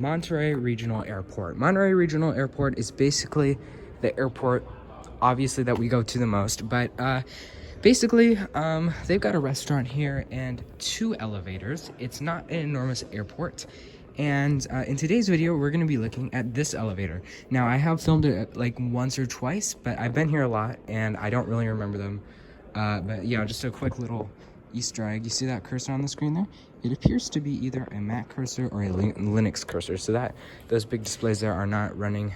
Monterey Regional Airport. Monterey Regional Airport is basically the airport, obviously, that we go to the most, but basically, they've got a restaurant here and 2 elevators. It's not an enormous airport. And in today's video, we're going to be looking at this elevator. Now, I have filmed it like once or twice, but I've been here a lot and I don't really remember them. But yeah, just a quick little Easter egg. You see that cursor on the screen there? It appears to be either a Mac cursor or a Linux cursor. So that those big displays there are not running,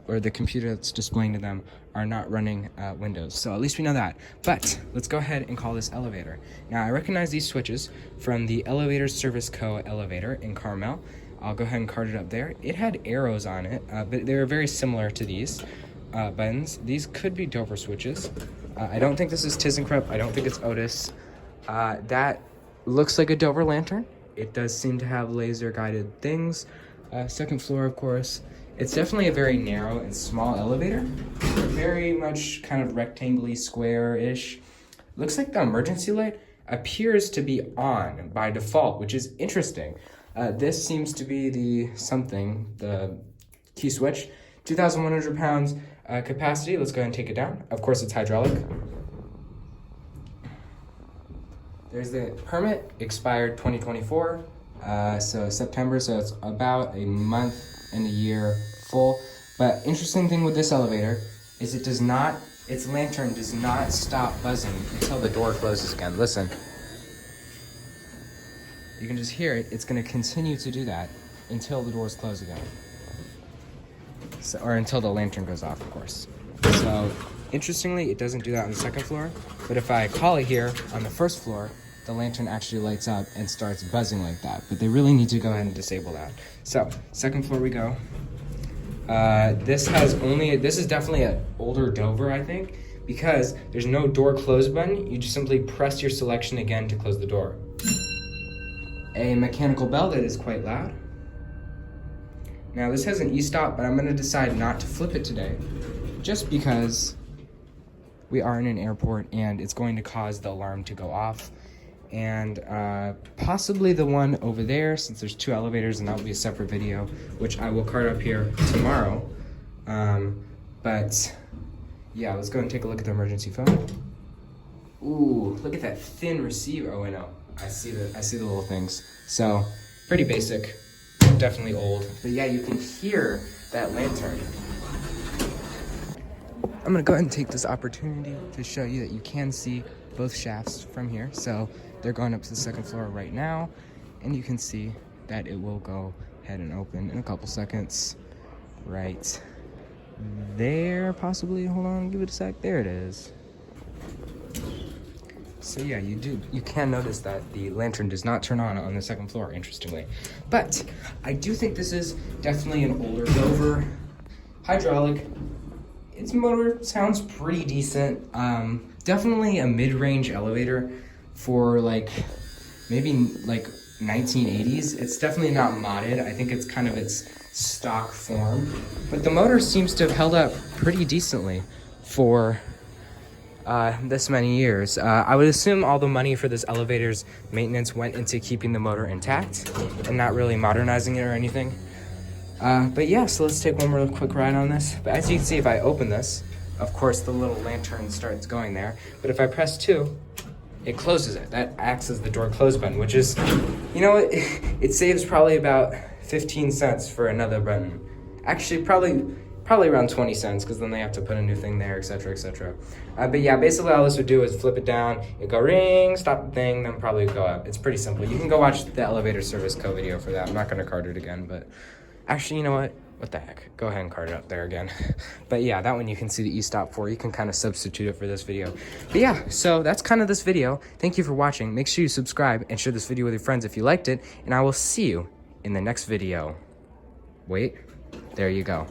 or the computer that's displaying to them are not running Windows. So at least we know that. But let's go ahead and call this elevator. Now I recognize these switches from the Elevator Service Co. elevator in Carmel. I'll go ahead and card it up there. It had arrows on it, but they were very similar to these buttons. These could be Dover switches. I don't think this is ThyssenKrupp. I don't think it's Otis. That looks like a Dover lantern. It does seem to have laser guided things. Second floor, of course. It's definitely a very narrow and small elevator. Very much kind of rectangular, square-ish. Looks like the emergency light appears to be on by default, which is interesting. This seems to be the key switch. 2,100 pounds capacity. Let's go ahead and take it down. Of course, it's hydraulic. There's the permit, expired 2024, so September, so it's about a month and a year full. But interesting thing with this elevator is its lantern does not stop buzzing until the door closes again. Listen. You can just hear it. It's going to continue to do that until the doors close again. So, or until the lantern goes off, of course. So, interestingly, it doesn't do that on the second floor. But if I call it here on the first floor, the lantern actually lights up and starts buzzing like that. But they really need to go ahead and disable that. So, second floor we go. This is definitely an older Dover, I think, because there's no door close button. You just simply press your selection again to close the door. A mechanical bell that is quite loud. Now this has an e-stop, but I'm going to decide not to flip it today, just because we are in an airport and it's going to cause the alarm to go off. And possibly the one over there, since there's 2 elevators, and that will be a separate video, which I will card up here tomorrow. But yeah, let's go and take a look at the emergency phone. Ooh, look at that thin receiver. Oh, I know. I see the little things. So pretty basic. Definitely old, but yeah, you can hear that lantern. I'm gonna go ahead and take this opportunity to show you that you can see both shafts from here. So they're going up to the second floor right now, and you can see that it will go ahead and open in a couple seconds. Right there, possibly. Hold on, give it a sec. There it is. So yeah, you can notice that the lantern does not turn on the second floor, interestingly. But I do think this is definitely an older Dover, hydraulic. Its motor sounds pretty decent. Definitely a mid-range elevator for maybe 1980s. It's definitely not modded. I think it's kind of its stock form. But the motor seems to have held up pretty decently for this many years. I would assume all the money for this elevator's maintenance went into keeping the motor intact and not really modernizing it or anything. But yeah, so let's take one more quick ride on this. But as you can see, if I open this, of course the little lantern starts going there. But if I press 2, it closes it. That acts as the door close button, which is, you know what, it saves probably about 15 cents for another button. Actually, probably around 20 cents, because then they have to put a new thing there, etc., etc. But yeah, basically all this would do is flip it down, it go ring, stop the thing, then probably go up. It's pretty simple. You can go watch the Elevator Service Co. video for that. I'm not going to card it again, but actually, you know what? What the heck? Go ahead and card it up there again. But yeah, that one you can see the e-stop for. You can kind of substitute it for this video. But yeah, so that's kind of this video. Thank you for watching. Make sure you subscribe and share this video with your friends if you liked it, and I will see you in the next video. Wait, there you go.